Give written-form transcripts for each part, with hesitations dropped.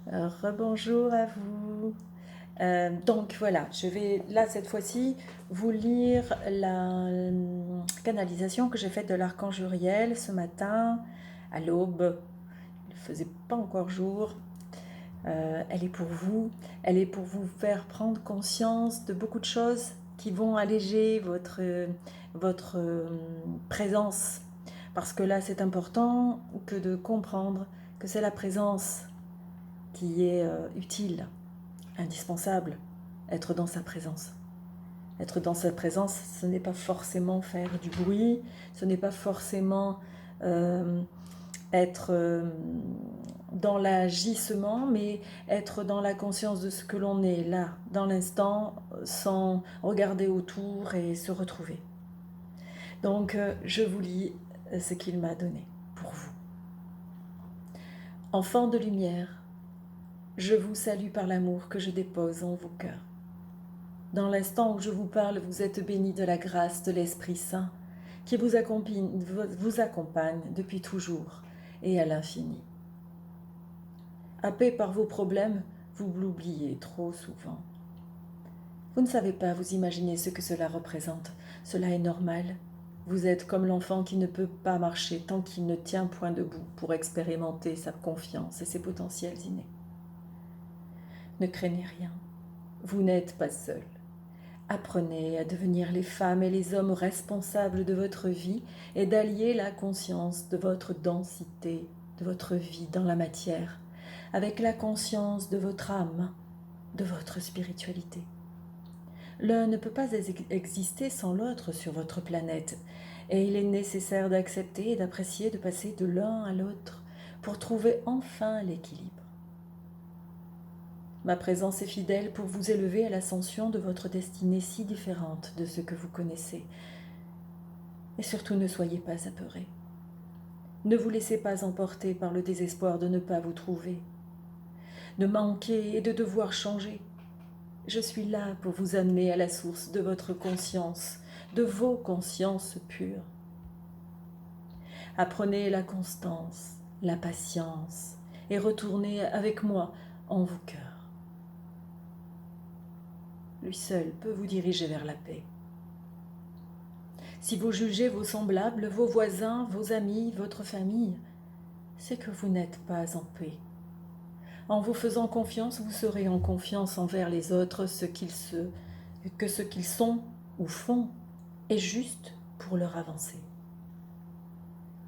Rebonjour à vous. Donc voilà, je vais là cette fois-ci vous lire la canalisation que j'ai faite de l'archange Uriel ce matin à l'aube. Il ne faisait pas encore jour. Elle est pour vous. Elle est pour vous faire prendre conscience de beaucoup de choses qui vont alléger votre présence. Parce que là, c'est important que de comprendre que c'est la présence qui est utile, indispensable, être dans sa présence. Être dans sa présence, ce n'est pas forcément faire du bruit, ce n'est pas forcément être dans l'agissement, mais être dans la conscience de ce que l'on est là, dans l'instant, sans regarder autour et se retrouver. Donc, je vous lis ce qu'il m'a donné pour vous. Enfants de lumière, je vous salue par l'amour que je dépose en vos cœurs. Dans l'instant où je vous parle, vous êtes bénis de la grâce de l'Esprit Saint qui vous accompagne depuis toujours et à l'infini. Happé par vos problèmes, vous l'oubliez trop souvent. Vous ne savez pas vous imaginer ce que cela représente. Cela est normal. Vous êtes comme l'enfant qui ne peut pas marcher tant qu'il ne tient point debout pour expérimenter sa confiance et ses potentiels innés. Ne craignez rien. Vous n'êtes pas seul. Apprenez à devenir les femmes et les hommes responsables de votre vie et d'allier la conscience de votre densité, de votre vie dans la matière, avec la conscience de votre âme, de votre spiritualité. L'un ne peut pas exister sans l'autre sur votre planète, et il est nécessaire d'accepter et d'apprécier de passer de l'un à l'autre pour trouver enfin l'équilibre. Ma présence est fidèle pour vous élever à l'ascension de votre destinée si différente de ce que vous connaissez. Et surtout, ne soyez pas apeurés. Ne vous laissez pas emporter par le désespoir de ne pas vous trouver, de manquer et de devoir changer. Je suis là pour vous amener à la source de votre conscience, de vos consciences pures. Apprenez la constance, la patience et retournez avec moi en vos cœurs. Lui seul peut vous diriger vers la paix. Si vous jugez vos semblables, vos voisins, vos amis, votre famille, c'est que vous n'êtes pas en paix. En vous faisant confiance, vous serez en confiance envers les autres, que ce qu'ils sont ou font est juste pour leur avancée.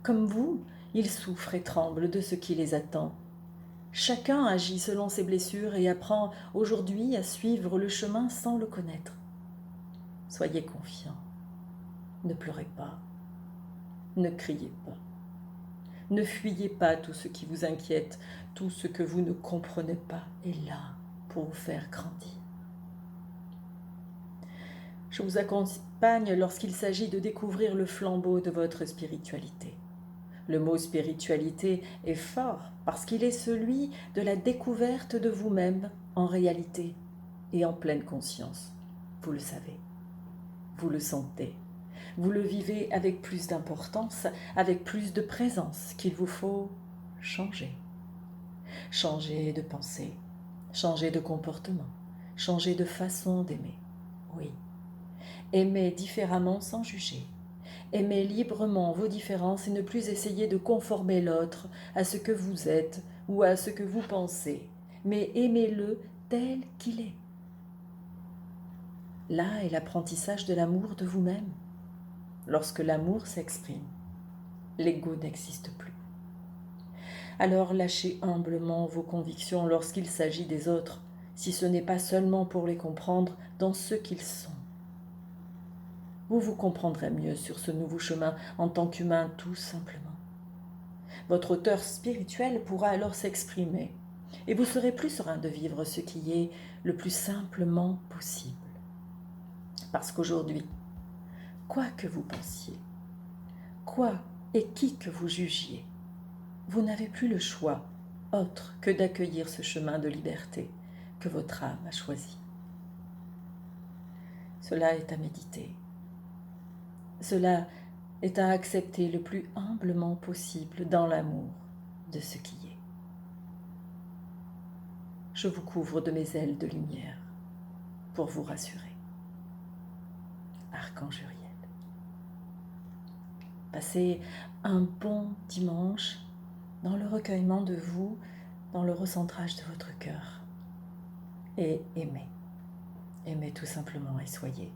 Comme vous, ils souffrent et tremblent de ce qui les attend. Chacun agit selon ses blessures et apprend aujourd'hui à suivre le chemin sans le connaître. Soyez confiants. Ne pleurez pas. Ne criez pas. Ne fuyez pas tout ce qui vous inquiète, tout ce que vous ne comprenez pas est là pour vous faire grandir. Je vous accompagne lorsqu'il s'agit de découvrir le flambeau de votre spiritualité. Le mot spiritualité est fort parce qu'il est celui de la découverte de vous-même en réalité et en pleine conscience. Vous le savez, vous le sentez, vous le vivez avec plus d'importance, avec plus de présence qu'il vous faut changer. Changer de pensée, changer de comportement, changer de façon d'aimer. Oui, aimer différemment sans juger. Aimez librement vos différences et ne plus essayer de conformer l'autre à ce que vous êtes ou à ce que vous pensez, mais aimez-le tel qu'il est. Là est l'apprentissage de l'amour de vous-même. Lorsque l'amour s'exprime, l'ego n'existe plus. Alors lâchez humblement vos convictions lorsqu'il s'agit des autres, si ce n'est pas seulement pour les comprendre dans ce qu'ils sont. Vous vous comprendrez mieux sur ce nouveau chemin en tant qu'humain tout simplement. Votre auteur spirituel pourra alors s'exprimer et vous serez plus serein de vivre ce qui est le plus simplement possible. Parce qu'aujourd'hui, quoi que vous pensiez, quoi et qui que vous jugiez, vous n'avez plus le choix autre que d'accueillir ce chemin de liberté que votre âme a choisi. Cela est à méditer. Cela est à accepter le plus humblement possible dans l'amour de ce qui est. je vous couvre de mes ailes de lumière pour vous rassurer. Archange Uriel. Passez un bon dimanche dans le recueillement de vous, dans le recentrage de votre cœur. Et aimez. Aimez tout simplement et soyez